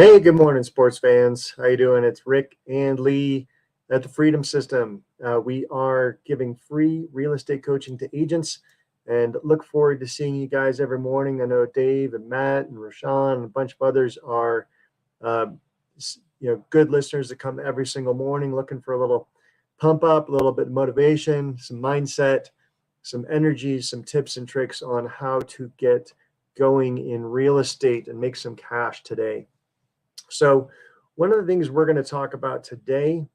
Hey, good morning, sports fans. How you doing? It's Rick and Lee at the Freedom System. We are giving free real estate coaching to agents, and look forward to seeing you guys every morning. I know Dave and Matt and Rashawn and a bunch of others are, uh, good listeners that come every single morning looking for a little pump up, a little bit of motivation, some mindset, some energy, some tips and tricks on how to get going in real estate and make some cash today. So, one of the things we're going to talk about today,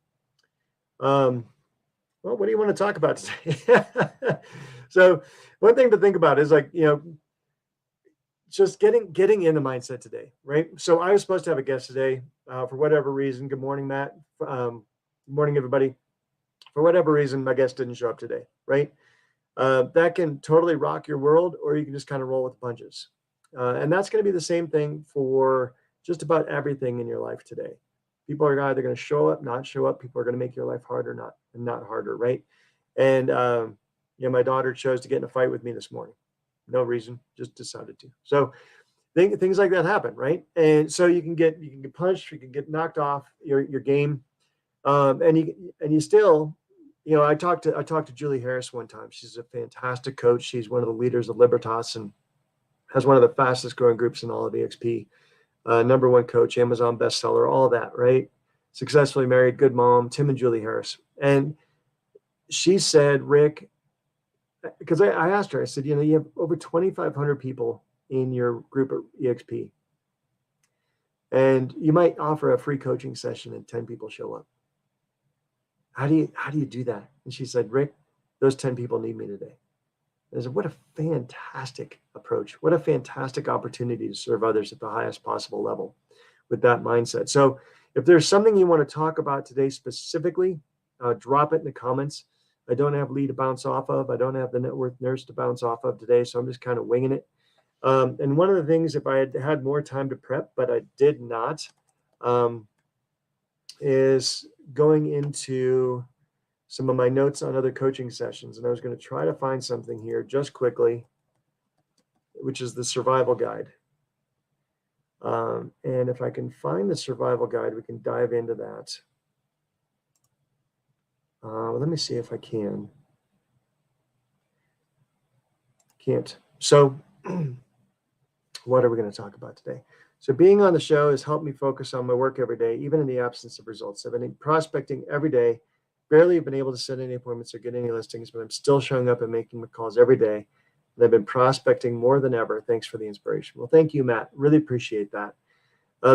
well, what do you want to talk about today? So, one thing to think about is just getting in the mindset today, right? So, I was supposed to have a guest today for whatever reason. Good morning, Matt. Good morning, everybody. For whatever reason, my guest didn't show up today, right? That can totally rock your world, or you can just kind of roll with the punches. And that's going to be the same thing for just about everything in your life today. People are either going to show up, not show up. People are going to make your life harder, not harder, right? And my daughter chose to get in a fight with me this morning. No reason, just decided to. So things like that happen, right? And so you can get punched, you can get knocked off your game, and you still. I talked to Julie Harris one time. She's a fantastic coach. She's one of the leaders of Libertas and has one of the fastest growing groups in all of EXP. Number one coach, Amazon bestseller, all that, right? Successfully married, good mom, Tim and Julie Harris. And she said, Rick, because I asked her, I said, you have over 2,500 people in your group at EXP. And you might offer a free coaching session and 10 people show up. How do you do that? And she said, Rick, those 10 people need me today. I said, what a fantastic approach. What a fantastic opportunity to serve others at the highest possible level with that mindset. So if there's something you want to talk about today specifically, drop it in the comments. I don't have Lee to bounce off of. I don't have the net worth nurse to bounce off of today, so I'm just kind of winging it. And one of the things, if I had had more time to prep, but I did not, is going into some of my notes on other coaching sessions. And I was going to try to find something here just quickly, which is the survival guide. And if I can find the survival guide, we can dive into that. Let me see if I can. Can't. So what are we going to talk about today? So being on the show has helped me focus on my work every day, even in the absence of results. I've been prospecting every day. Barely been able to set any appointments or get any listings, but I'm still showing up and making calls every day. And I've been prospecting more than ever. Thanks for the inspiration. Well, thank you, Matt. Really appreciate that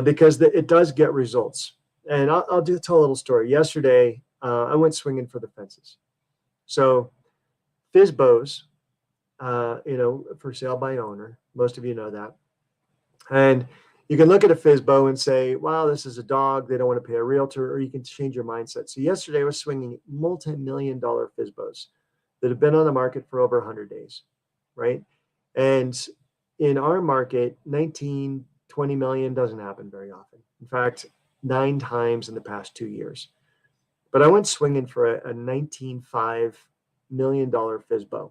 because it does get results. And I'll tell a little story. Yesterday, I went swinging for the fences. So FSBOs, for sale by owner. Most of you know that. And you can look at a FSBO and say, wow, this is a dog. They don't want to pay a realtor, or you can change your mindset. So yesterday I was swinging multi-million-dollar FSBOs that have been on the market for over 100 days, right? And in our market, 19, 20 million doesn't happen very often. In fact, 9 times in the past 2 years. But I went swinging for a $19.5 million FSBO.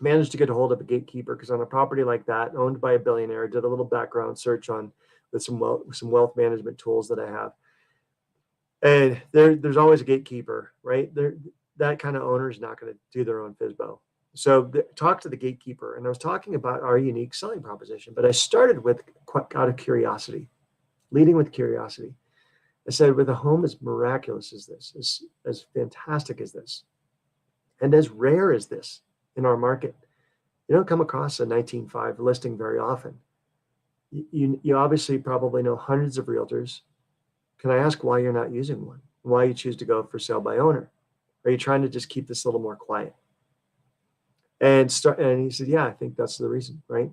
Managed to get a hold of a gatekeeper because on a property like that, owned by a billionaire, did a little background search with some wealth management tools that I have. And there's always a gatekeeper, right? That kind of owner is not going to do their own FSBO. So talk to the gatekeeper. And I was talking about our unique selling proposition, but I started with out of curiosity, leading with curiosity. I said, with a home as miraculous as this, as fantastic as this, and as rare as this, in our market, you don't come across a 19.5 listing very often. You obviously probably know hundreds of realtors. Can I ask why you're not using one? Why you choose to go for sale by owner? Are you trying to just keep this a little more quiet? And he said, yeah, I think that's the reason, right?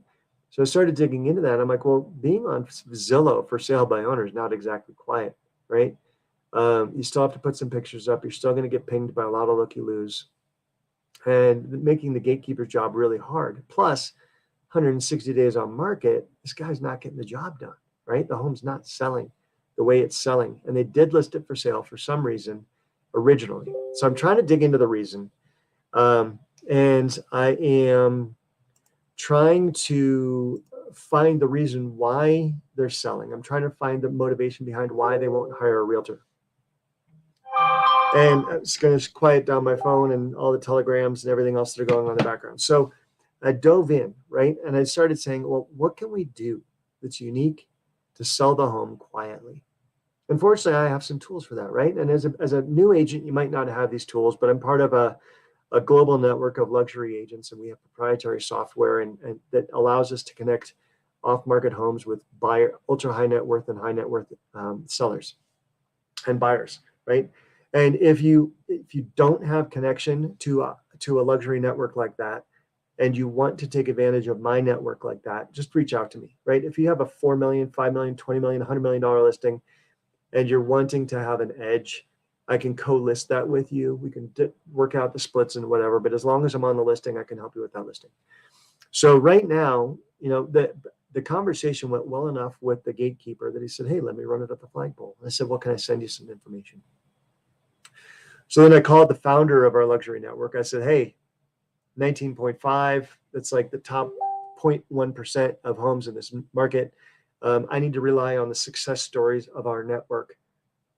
So I started digging into that. I'm like, well, being on Zillow for sale by owner is not exactly quiet, right? You still have to put some pictures up. You're still going to get pinged by a lot of looky-loos. And making the gatekeeper's job really hard. Plus, 160 days on market, this guy's not getting the job done, right? The home's not selling the way it's selling. And they did list it for sale for some reason originally. So I'm trying to dig into the reason. And I am trying to find the reason why they're selling. I'm trying to find the motivation behind why they won't hire a realtor. And it's going to quiet down my phone and all the telegrams and everything else that are going on in the background. So I dove in, right? And I started saying, well, what can we do that's unique to sell the home quietly? Unfortunately, I have some tools for that, right? And as a new agent, you might not have these tools, but I'm part of a global network of luxury agents, and we have proprietary software and that allows us to connect off-market homes with ultra high net worth and high net worth sellers and buyers, right? And if you don't have connection to a luxury network like that, and you want to take advantage of my network like that, just reach out to me, right? If you have a $4 million, $5 million, $20 million, $100 million listing, and you're wanting to have an edge, I can co-list that with you. We can work out the splits and whatever, but as long as I'm on the listing, I can help you with that listing. So right now, the conversation went well enough with the gatekeeper that he said, hey, let me run it up the flagpole. I said, well, can I send you some information? So then I called the founder of our luxury network. I said, hey, 19.5, that's like the top 0.1% of homes in this market. I need to rely on the success stories of our network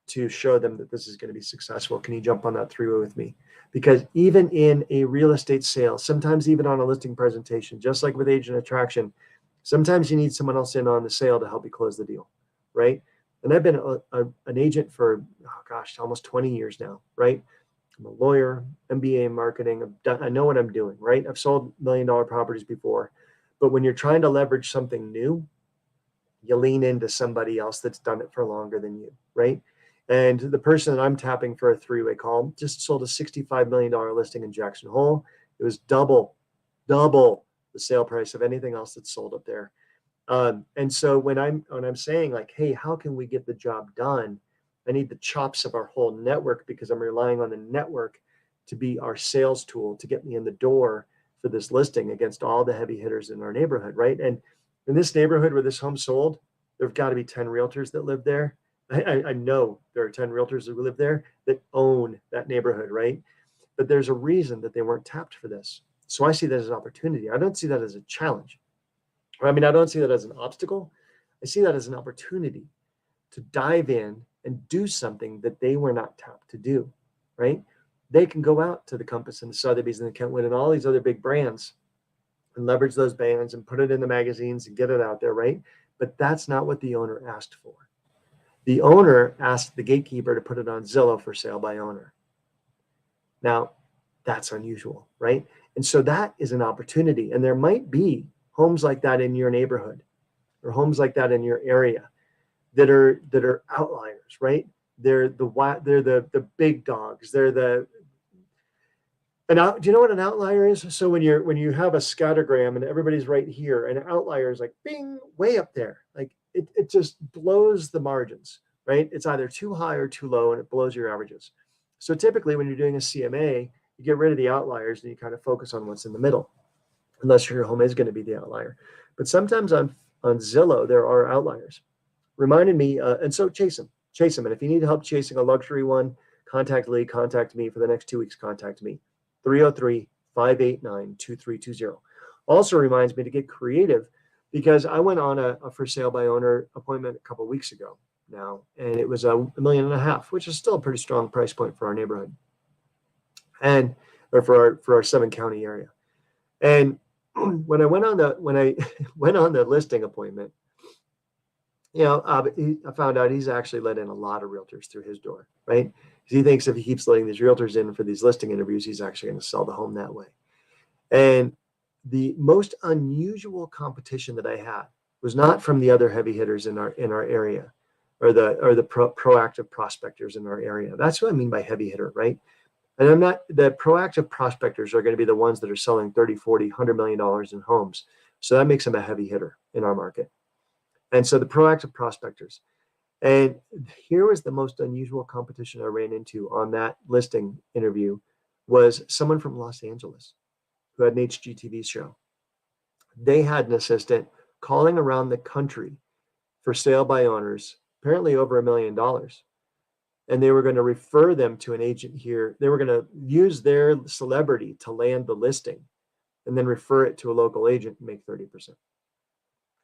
to show them that this is going to be successful. Can you jump on that three-way with me? Because even in a real estate sale, sometimes even on a listing presentation, just like with agent attraction, sometimes you need someone else in on the sale to help you close the deal, right? And I've been an agent for, almost 20 years now, right? I'm a lawyer, MBA in marketing. I know what I'm doing, right? I've sold $1 million properties before. But when you're trying to leverage something new, you lean into somebody else that's done it for longer than you, right? And the person that I'm tapping for a three-way call just sold a $65 million listing in Jackson Hole. It was double the sale price of anything else that's sold up there. And so when I'm saying like, hey, how can we get the job done? I need the chops of our whole network because I'm relying on the network to be our sales tool to get me in the door for this listing against all the heavy hitters in our neighborhood, right? And in this neighborhood where this home sold, there've got to be 10 realtors that live there. I know there are 10 realtors that live there that own that neighborhood, right? But there's a reason that they weren't tapped for this. So I see that as an opportunity. I don't see that as a challenge. I don't see that as an obstacle. I see that as an opportunity to dive in and do something that they were not tapped to do, right? They can go out to the Compass and the Sotheby's and the Kentwood and all these other big brands and leverage those brands and put it in the magazines and get it out there, right? But that's not what the owner asked for. The owner asked the gatekeeper to put it on Zillow for sale by owner. Now, that's unusual, right? And so that is an opportunity. And there might be homes like that in your neighborhood or homes like that in your area that are outliers, right? They're the big dogs. Do you know what an outlier is? So when you have a scattergram and everybody's right here, and an outlier is like bing, way up there. Like it just blows the margins, right? It's either too high or too low, and it blows your averages. So typically when you're doing a CMA, you get rid of the outliers and you kind of focus on what's in the middle, unless your home is going to be the outlier. But sometimes on Zillow, there are outliers. Reminded me, and so chase them. And if you need help chasing a luxury one, contact Lee, contact me. For the next 2 weeks, contact me. 303-589-2320. Also reminds me to get creative because I went on a for sale by owner appointment a couple of weeks ago now, and it was $1.5 million, which is still a pretty strong price point for our neighborhood or for our 7-county area. And when I went on the listing appointment, I found out he's actually let in a lot of realtors through his door, right? He thinks if he keeps letting these realtors in for these listing interviews, he's actually going to sell the home that way. And the most unusual competition that I had was not from the other heavy hitters in our area or the proactive prospectors in our area. That's what I mean by heavy hitter, right? And the proactive prospectors are going to be the ones that are selling 30, 40, $100 million in homes. So that makes them a heavy hitter in our market. And so the proactive prospectors. And here was the most unusual competition I ran into on that listing interview was someone from Los Angeles who had an HGTV show. They had an assistant calling around the country for sale by owners, apparently over $1 million. And they were going to refer them to an agent here. They were going to use their celebrity to land the listing and then refer it to a local agent and make 30%.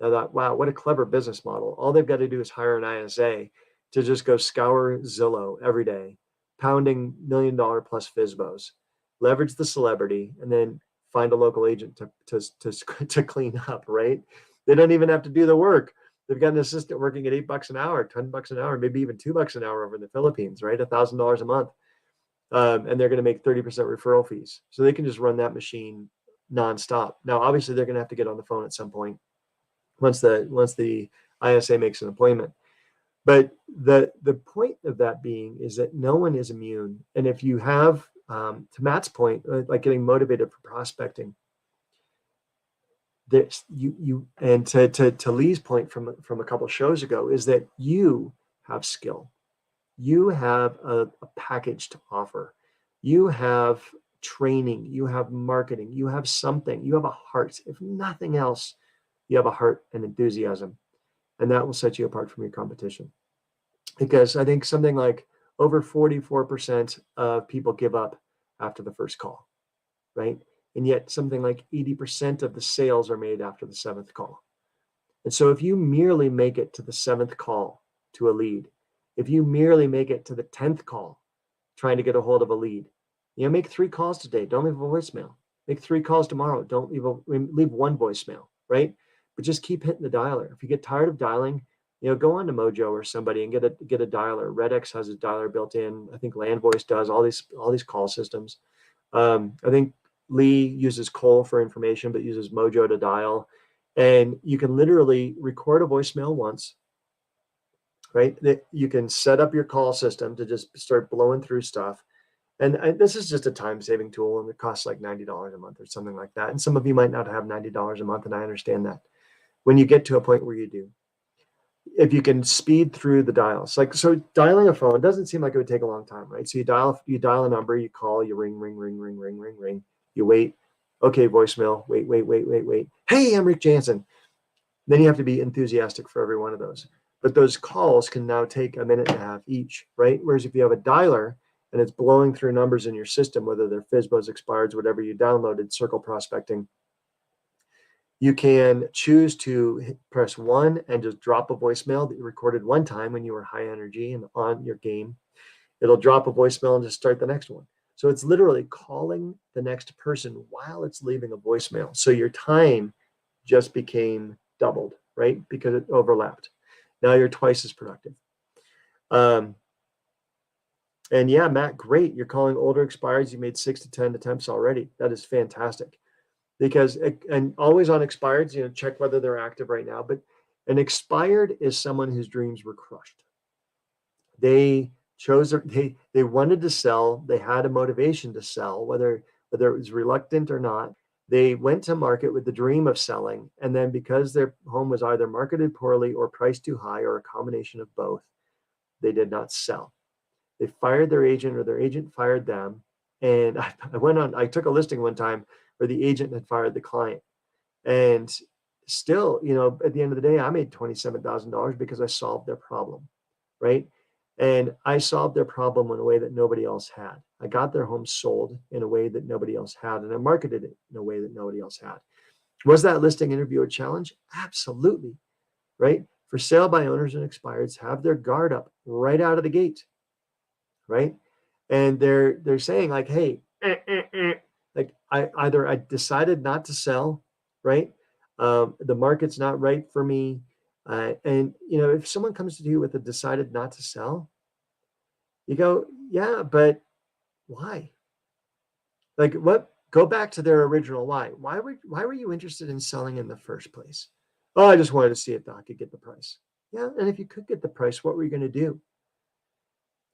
I thought, wow, what a clever business model. All they've got to do is hire an ISA to just go scour Zillow every day, pounding $1 million plus FISBOs, leverage the celebrity, and then find a local agent to clean up, right? They don't even have to do the work. They've got an assistant working at $8 an hour, $10 an hour, maybe even $2 an hour over in the Philippines, right? $1,000 a month. And they're going to make 30% referral fees. So they can just run that machine nonstop. Now, obviously, they're going to have to get on the phone at some point once the ISA makes an appointment. But the point of that being is that no one is immune. And if you have, to Matt's point, like getting motivated for prospecting, there's and to Lee's point from a couple of shows ago is that you have skill, you have a package to offer, you have training, you have marketing, you have something, you have a heart. If nothing else, you have a heart and enthusiasm, and that will set you apart from your competition. Because I think something like over 44% of people give up after the first call, right? And yet something like 80% of the sales are made after the 7th call. And so if you merely make it to the 7th call to a lead, if you merely make it to the 10th call trying to get a hold of a lead, make 3 calls today. Don't leave a voicemail. Make 3 calls tomorrow. Don't leave 1 voicemail, right? But just keep hitting the dialer. If you get tired of dialing, go on to Mojo or somebody and get a dialer. RedX has a dialer built in. I think LandVoice does, all these call systems. I think Lee uses Cole for information, but uses Mojo to dial. And you can literally record a voicemail once, right? You can set up your call system to just start blowing through stuff. And this is just a time-saving tool, and it costs like $90 a month or something like that. And some of you might not have $90 a month, and I understand that. When you get to a point where you do, if you can speed through the dials, so dialing a phone doesn't seem like it would take a long time, right? So you dial a number, you call, you ring, you wait. Okay, voicemail, wait. Hey, I'm Rick Jansen. Then you have to be enthusiastic for every one of those. But those calls can now take a minute and a half each, right? Whereas if you have a dialer and it's blowing through numbers in your system, whether they're FISBOs, expireds, whatever you downloaded, circle prospecting, you can choose to press 1 and just drop a voicemail that you recorded one time when you were high energy and on your game. It'll drop a voicemail and just start the next one. So it's literally calling the next person while it's leaving a voicemail. So your time just became doubled, right? Because it overlapped. Now you're twice as productive. And yeah, Matt, great. You're calling older expireds. You made 6 to 10 attempts already. That is fantastic. And always on expireds, check whether they're active right now. But an expired is someone whose dreams were crushed. They wanted to sell. They had a motivation to sell, whether it was reluctant or not. They went to market with the dream of selling. And then because their home was either marketed poorly or priced too high or a combination of both, they did not sell. They fired their agent or their agent fired them. And I took a listing one time where the agent had fired the client. And still, at the end of the day, I made $27,000 because I solved their problem, right? And I solved their problem in a way that nobody else had. I got their home sold in a way that nobody else had, and I marketed it in a way that nobody else had. Was that listing interview a challenge? Absolutely, right? For sale by owners and expireds, have their guard up right out of the gate, right? And they're saying like, hey, like I decided not to sell, right? The market's not right for me. And if someone comes to you with a decided not to sell, you go, yeah, but why? Like what? Go back to their original why. Why were you interested in selling in the first place? Oh, I just wanted to see if I could get the price. Yeah, and if you could get the price, what were you going to do?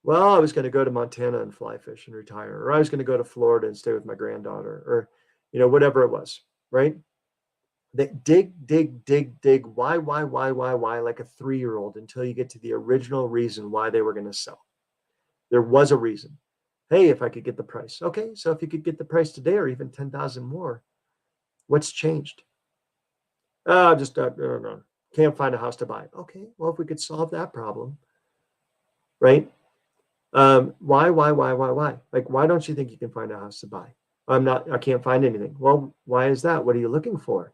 Well, I was going to go to Montana and fly fish and retire, or I was going to go to Florida and stay with my granddaughter, or whatever it was, right? They dig, why, like a 3-year-old until you get to the original reason why they were going to sell. There was a reason. Hey, if I could get the price. Okay, so if you could get the price today or even 10,000 more, what's changed? I just can't find a house to buy. Okay, well, if we could solve that problem, right? Why? Like, why don't you think you can find a house to buy? I can't find anything. Well, why is that? What are you looking for?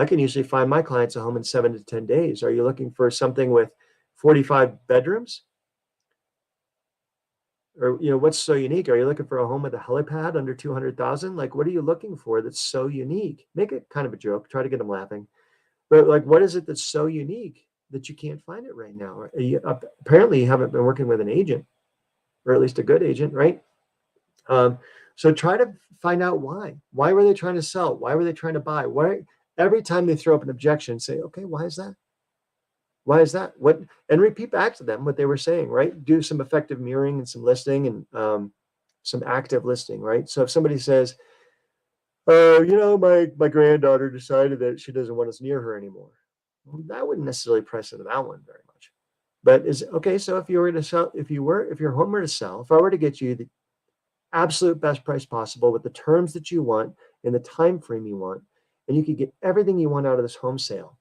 I can usually find my clients a home in 7 to 10 days. Are you looking for something with 45 bedrooms? Or, what's so unique? Are you looking for a home with a helipad under 200,000? Like, what are you looking for that's so unique? Make it kind of a joke, try to get them laughing. But like, what is it that's so unique that you can't find it right now? Apparently you haven't been working with an agent, or at least a good agent, right? So try to find out why. Why were they trying to sell? Why were they trying to buy? Why? Every time they throw up an objection, say, okay, why is that? Why is that? What? And repeat back to them what they were saying, right? Do some effective mirroring and some listening and some active listening, right? So if somebody says, my granddaughter decided that she doesn't want us near her anymore, well, that wouldn't necessarily press into that one very much. But is okay. So if you were to sell, if your home were to sell, if I were to get you the absolute best price possible with the terms that you want in the time frame you want, and you could get everything you want out of this home sale,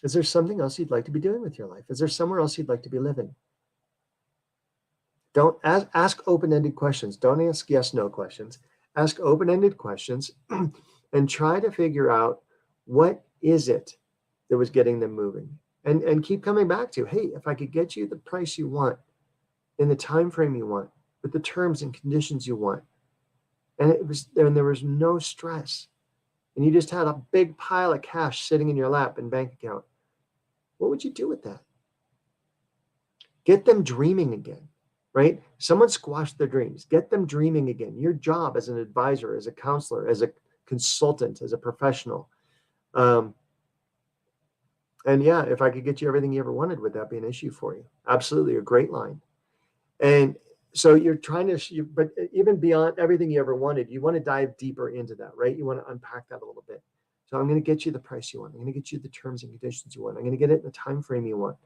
is there something else you'd like to be doing with your life? Is there somewhere else you'd like to be living? Don't ask open-ended questions. Don't ask yes/no questions. Ask open-ended questions and try to figure out what is it that was getting them moving. And keep coming back to, hey, if I could get you the price you want in the time frame you want, with the terms and conditions you want, and there was no stress, and you just had a big pile of cash sitting in your lap and bank account, what would you do with that? Get them dreaming again, right? Someone squashed their dreams. Get them dreaming again. Your job as an advisor, as a counselor, as a consultant, as a professional. And yeah, if I could get you everything you ever wanted, would that be an issue for you? Absolutely, a great line. And so you're trying to, but even beyond everything you ever wanted, you want to dive deeper into that, right? You want to unpack that a little bit. So I'm going to get you the price you want. I'm going to get you the terms and conditions you want. I'm going to get it in the time frame you want.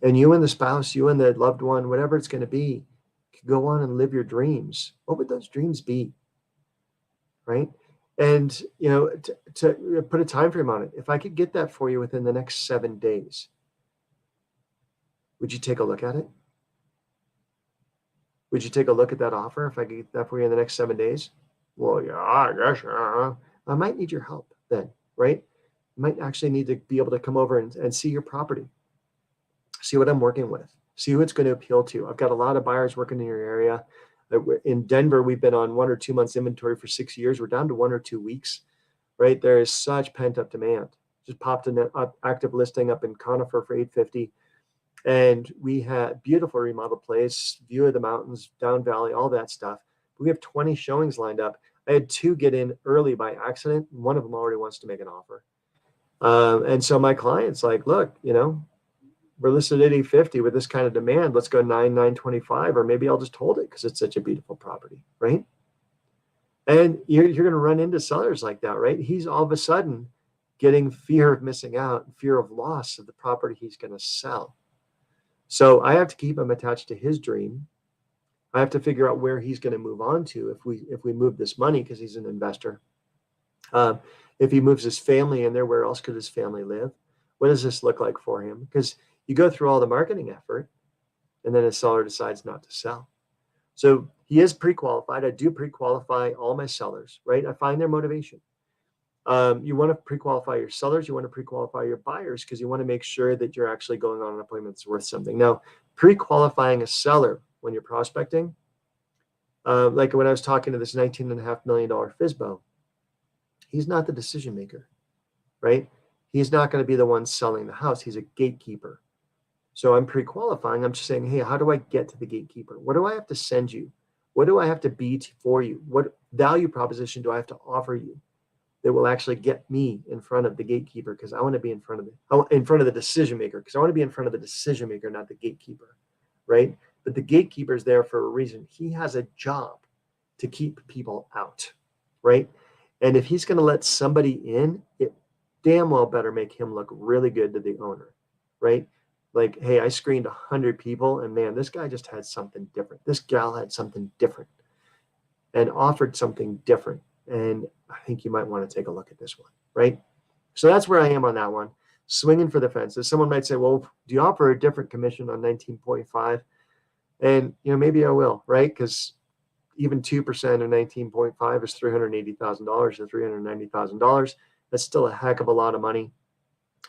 And you and the spouse, you and the loved one, whatever it's going to be, can go on and live your dreams. What would those dreams be? Right? And, to put a time frame on it, if I could get that for you within the next 7 days, would you take a look at it? Would you take a look at that offer if I could get that for you in the next 7 days? Well, yeah, I guess. I might need your help then, right? I might actually need to be able to come over and see your property, see what I'm working with, see who it's going to appeal to. I've got a lot of buyers working in your area. In Denver, we've been on 1 or 2 months inventory for 6 years. We're down to 1 or 2 weeks, right? There is such pent up demand. Just popped an active listing up in Conifer for $850. And we had beautiful remodeled place, view of the mountains, down valley, all that stuff. We have 20 showings lined up. I had 2 get in early by accident. One of them already wants to make an offer. And so my client's like, look, we're listed at $850 with this kind of demand. Let's go $925, or maybe I'll just hold it because it's such a beautiful property, right? And you're going to run into sellers like that, right? He's all of a sudden getting fear of missing out, fear of loss of the property he's going to sell. So I have to keep him attached to his dream. I have to figure out where he's going to move on to if we move this money, because he's an investor. If he moves his family in there, where else could his family live? What does this look like for him? Because you go through all the marketing effort, and then a seller decides not to sell. So he is pre-qualified. I do pre-qualify all my sellers, right? I find their motivation. You want to pre-qualify your sellers. You want to pre-qualify your buyers, because you want to make sure that you're actually going on an appointment that's worth something. Now, pre-qualifying a seller when you're prospecting, like when I was talking to this $19.5 million FSBO, he's not the decision maker, right? He's not going to be the one selling the house. He's a gatekeeper. So I'm pre-qualifying. I'm just saying, hey, how do I get to the gatekeeper? What do I have to send you? What do I have to be for you? What value proposition do I have to offer you that will actually get me in front of the gatekeeper? Because I want to be in front of the decision maker. Because I want to be in front of the decision maker, not the gatekeeper, right? But the gatekeeper is there for a reason. He has a job to keep people out, right? And if he's going to let somebody in, it damn well better make him look really good to the owner, right? Like, hey, I screened 100 people, and man, this guy just had something different. This gal had something different and offered something different. And I think you might want to take a look at this one, right? So that's where I am on that one, swinging for the fences. Someone might say, well, do you offer a different commission on 19.5? And, maybe I will, right? Because even 2% of 19.5 is $380,000 to $390,000. That's still a heck of a lot of money.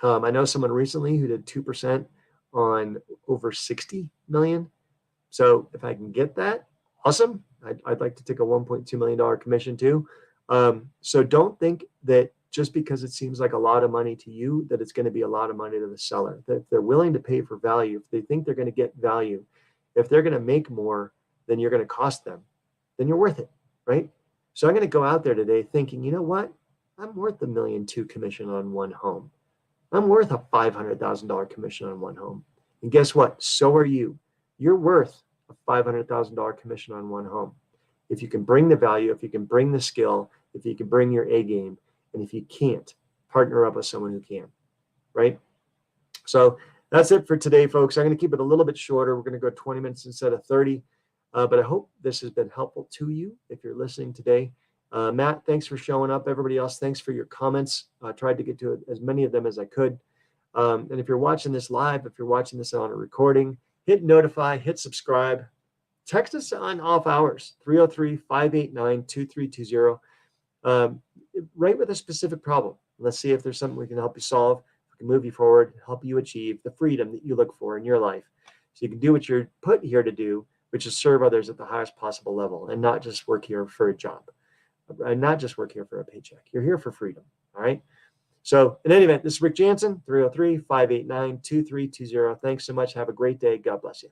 I know someone recently who did 2% on over 60 million. So if I can get that, awesome. I'd like to take a $1.2 million commission too. So don't think that just because it seems like a lot of money to you, that it's going to be a lot of money to the seller. That if they're willing to pay for value, if they think they're going to get value, if they're going to make more than you're going to cost them, then you're worth it, right? So I'm going to go out there today thinking, you know what? I'm worth $1.2 million commission on one home. I'm worth a $500,000 commission on one home. And guess what? So are you. You're worth a $500,000 commission on one home. If you can bring the value, if you can bring the skill, if you can bring your A game, and if you can't, partner up with someone who can, right? So that's it for today, folks. I'm going to keep it a little bit shorter. We're going to go 20 minutes instead of 30. But I hope this has been helpful to you if you're listening today. Matt, thanks for showing up. Everybody else, thanks for your comments. I tried to get to as many of them as I could. And if you're watching this live, if you're watching this on a recording, hit notify, hit subscribe. Text us on off hours, 303-589-2320. Right with a specific problem. Let's see if there's something we can help you solve, we can move you forward, help you achieve the freedom that you look for in your life. So you can do what you're put here to do, which is serve others at the highest possible level and not just work here for a job. And not just work here for a paycheck. You're here for freedom. All right. So in any event, this is Rick Jansen, 303-589-2320. Thanks so much. Have a great day. God bless you.